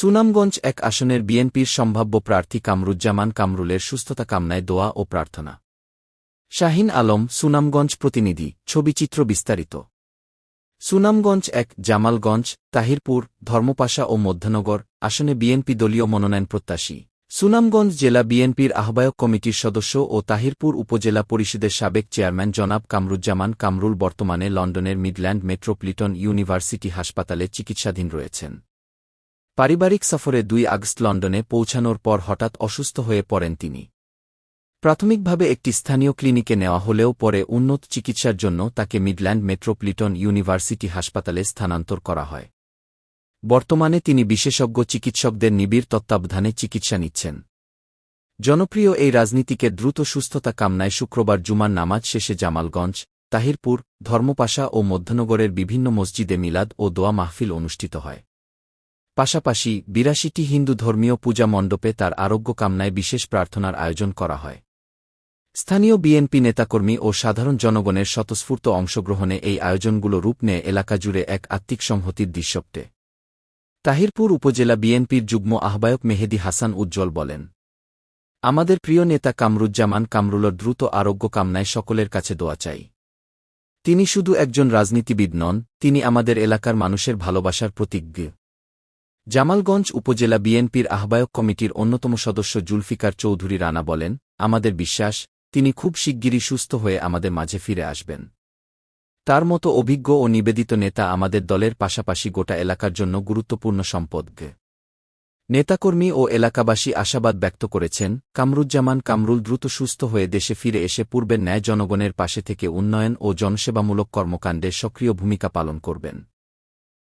সুনামগঞ্জ ১ আসনের বিএনপির সম্ভাব্য প্রার্থী কামরুজ্জামান কামরুলের সুস্থতা কামনায় দোয়া ও প্রার্থনা। শাহীন আলম, সুনামগঞ্জ প্রতিনিধি, ছবিচিত্র বিস্তারিত। সুনামগঞ্জ ১, জামালগঞ্জ, তাহিরপুর, ধর্মপাশা ও মধ্যনগর আসনে বিএনপি দলীয় মনোনয়ন প্রত্যাশী। সুনামগঞ্জ জেলা বিএনপির আহ্বায়ক কমিটির সদস্য ও তাহিরপুর উপজেলা পরিষদের সাবেক চেয়ারম্যান জনাব কামরুজ্জামান কামরুল বর্তমানে লন্ডনের মিডল্যান্ড মেট্রোপলিটন ইউনিভার্সিটি হাসপাতালে চিকিৎসাধীন রয়েছেন। পারিবারিক সফরে ২ আগস্ট লন্ডনে পৌঁছানোর পর হঠাৎ অসুস্থ হয়ে পড়েন তিনি। প্রাথমিকভাবে একটি স্থানীয় ক্লিনিকে নেওয়া হলেও পরে উন্নত চিকিৎসার জন্য তাকে মিডল্যান্ড মেট্রোপলিটন ইউনিভার্সিটি হাসপাতালে স্থানান্তর করা হয়। বর্তমানে তিনি বিশেষজ্ঞ চিকিৎসকদের নিবিড় তত্ত্বাবধানে চিকিৎসা নিচ্ছেন। জনপ্রিয় এই রাজনীতিকের দ্রুত সুস্থতা কামনায় শুক্রবার জুমার নামাজ শেষে জামালগঞ্জ, তাহিরপুর, ধর্মপাশা ও মধ্যনগরের বিভিন্ন মসজিদে মিলাদ ও দোয়া মাহফিল অনুষ্ঠিত হয়। পাশাপাশি ৮২টি হিন্দু ধর্মীয় পূজা মণ্ডপে তার আরোগ্য কামনায় বিশেষ প্রার্থনার আয়োজন করা হয়। স্থানীয় বিএনপি নেতাকর্মী ও সাধারণ জনগণের স্বতঃস্ফূর্ত অংশগ্রহণে এই আয়োজনগুলো রূপ নেয় এলাকা জুড়ে এক আত্মিক সংহতির দৃশ্যপটে। তাহিরপুর উপজেলা বিএনপির যুগ্ম আহ্বায়ক মেহেদী হাসান উজ্জ্বল বলেন, আমাদের প্রিয় নেতা কামরুজ্জামান কামরুলের দ্রুত আরোগ্য কামনায় সকলের কাছে দোয়া চাই। তিনি শুধু একজন রাজনীতিবিদ নন, তিনি আমাদের এলাকার মানুষের ভালোবাসার প্রতীক। জামালগঞ্জ উপজেলা বিএনপির আহ্বায়ক কমিটির অন্যতম সদস্য জুলফিকার চৌধুরী রানা বলেন, আমাদের বিশ্বাস, তিনি খুব শিগগিরই সুস্থ হয়ে আমাদের মাঝে ফিরে আসবেন। তার মতো অভিজ্ঞ ও নিবেদিত নেতা আমাদের দলের পাশাপাশি গোটা এলাকার জন্য গুরুত্বপূর্ণ সম্পদ। নেতাকর্মী ও এলাকাবাসী আশাবাদ ব্যক্ত করেছেন, কামরুজ্জামান কামরুল দ্রুত সুস্থ হয়ে দেশে ফিরে এসে পূর্বের ন্যায় জনগণের পাশে থেকে উন্নয়ন ও জনসেবামূলক কর্মকাণ্ডে সক্রিয় ভূমিকা পালন করবেন।